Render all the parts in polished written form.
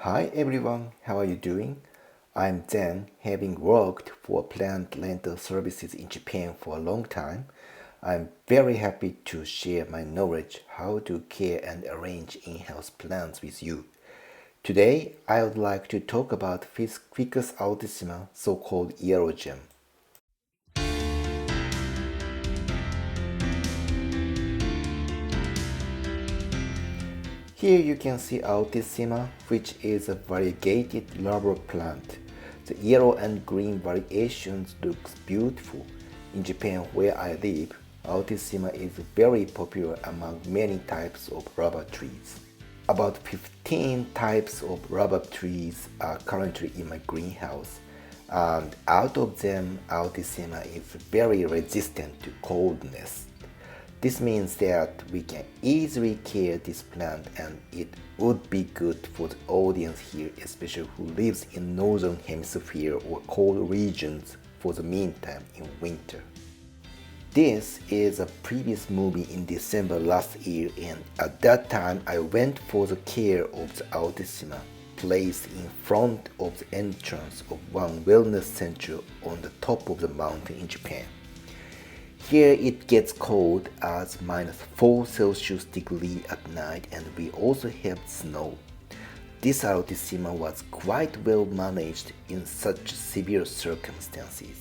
Hi everyone, how are you doing? I'm Zen, having worked for plant rental services in Japan for a long time. I'm very happy to share my knowledge how to care and arrange in-house plants with you. Today, I would like to talk about Ficus Altissima, so-called yellow gem. Here you can see Altissima, which is a variegated rubber plant. The yellow and green variations looks beautiful. In Japan, where I live, Altissima is very popular among many types of rubber trees. About 15 types of rubber trees are currently in my greenhouse, and out of them, Altissima is very resistant to coldness. This means that we can easily care this plant, and it would be good for the audience here, especially who lives in northern hemisphere or cold regions for the meantime in winter. This is a previous movie in December last year, and at that time I went for the care of the Altissima, placed in front of the entrance of one wellness center on the top of the mountain in Japan. Here it gets cold as -4 °C at night, and we also have snow. This Altissima was quite well managed in such severe circumstances.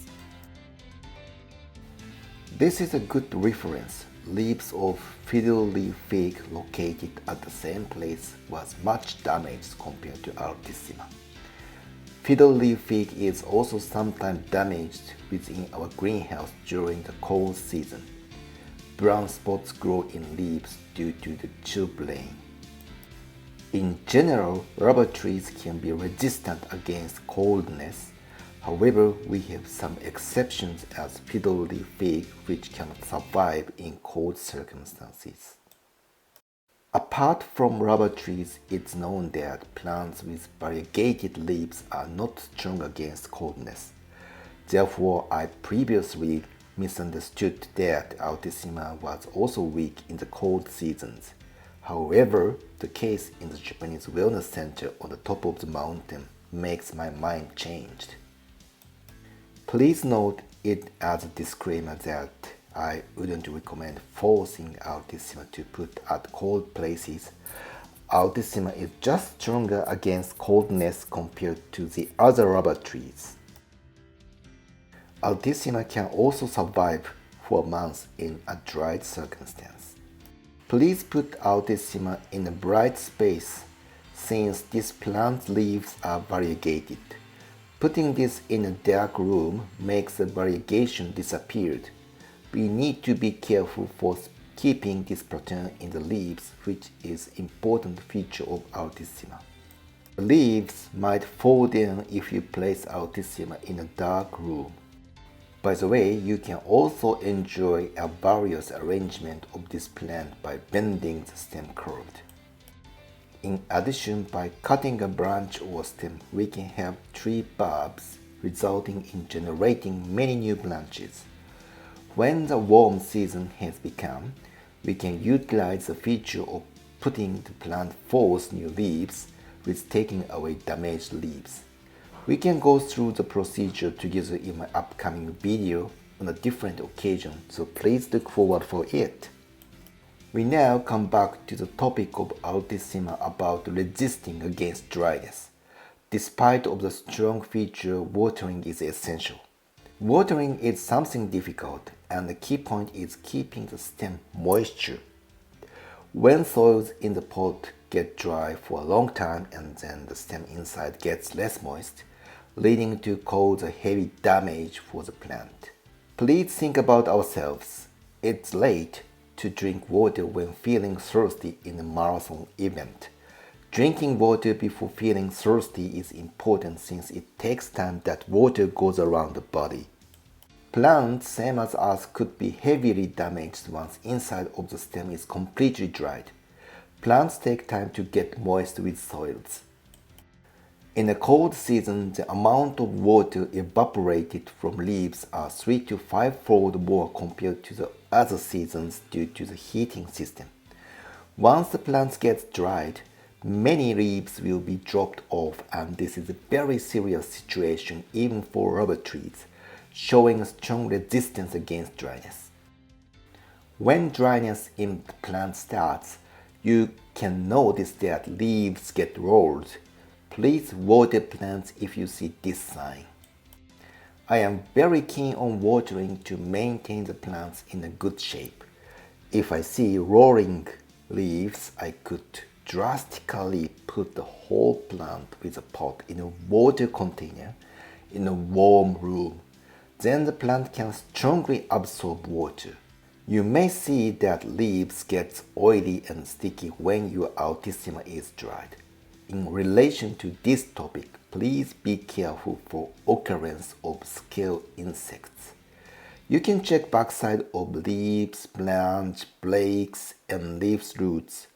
This is a good reference. Leaves of fiddle leaf fig located at the same place was much damaged compared to Altissima. Fiddle leaf fig is also sometimes damaged within our greenhouse during the cold season. Brown spots grow in leaves due to the chilblain. In general, rubber trees can be resistant against coldness. However, we have some exceptions as fiddle leaf fig which cannot survive in cold circumstances. Apart from rubber trees, it's known that plants with variegated leaves are not strong against coldness. Therefore, I previously misunderstood that Altissima was also weak in the cold seasons. However, the case in the Japanese wellness center on the top of the mountain makes my mind changed. Please note it as a disclaimer that I wouldn't recommend forcing Altissima to put at cold places. Altissima is just stronger against coldness compared to the other rubber trees. Altissima can also survive for months in a dry circumstance. Please put Altissima in a bright space since this plant's leaves are variegated. Putting this in a dark room makes the variegation disappear. We need to be careful for keeping this pattern in the leaves, which is an important feature of Altissima. The leaves might fall down if you place Altissima in a dark room. By the way, you can also enjoy a various arrangement of this plant by bending the stem curved. In addition, by cutting a branch or stem, we can have tree bulbs, resulting in generating many new branches. When the warm season has become, we can utilize the feature of putting the plant forth new leaves with taking away damaged leaves. We can go through the procedure together in my upcoming video on a different occasion, so please look forward for it. We now come back to the topic of Altissima about resisting against dryness. Despite of the strong feature, watering is essential. Watering is something difficult, and the key point is keeping the stem moisture. When soils in the pot get dry for a long time and then the stem inside gets less moist, leading to cause a heavy damage for the plant. Please think about ourselves. It's late to drink water when feeling thirsty in a marathon event. Drinking water before feeling thirsty is important since it takes time that water goes around the body. Plants, same as us, could be heavily damaged once inside of the stem is completely dried. Plants take time to get moist with soils. In a cold season, the amount of water evaporated from leaves are 3 to 5-fold more compared to the other seasons due to the heating system. Once the plants get dried, Many leaves will be dropped off, and this is a very serious situation even for rubber trees, showing a strong resistance against dryness. When dryness in the plant starts, you can notice that leaves get rolled. Please water plants if you see this sign. I am very keen on watering to maintain the plants in a good shape. If I see rolling leaves, I could drastically put the whole plant with a pot in a water container in a warm room. Then the plant can strongly absorb water. You may see that leaves get oily and sticky when your Altissima is dried. In relation to this topic, please be careful for occurrence of scale insects. You can check backside of leaves, branch, flakes, and leaves roots.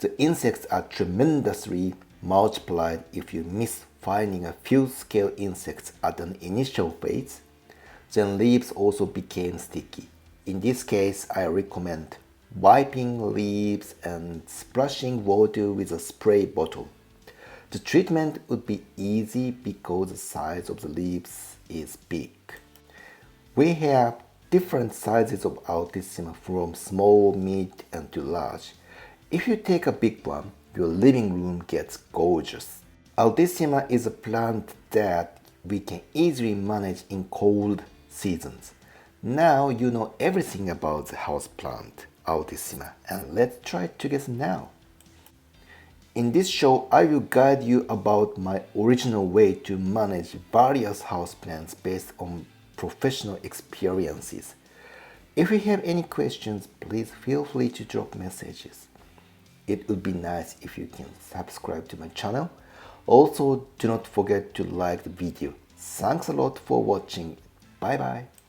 The insects are tremendously multiplied if you miss finding a few scale insects at an initial phase. Then leaves also became sticky. In this case, I recommend wiping leaves and splashing water with a spray bottle. The treatment would be easy because the size of the leaves is big. We have different sizes of Altissima from small, mid, and to large. If you take a big one, your living room gets gorgeous. Altissima is a plant that we can easily manage in cold seasons. Now you know everything about the houseplant Altissima, and let's try it together now. In this show, I will guide you about my original way to manage various houseplants based on professional experiences. If you have any questions, please feel free to drop messages. It would be nice if you can subscribe to my channel. Also, do not forget to like the video. Thanks a lot for watching. Bye bye.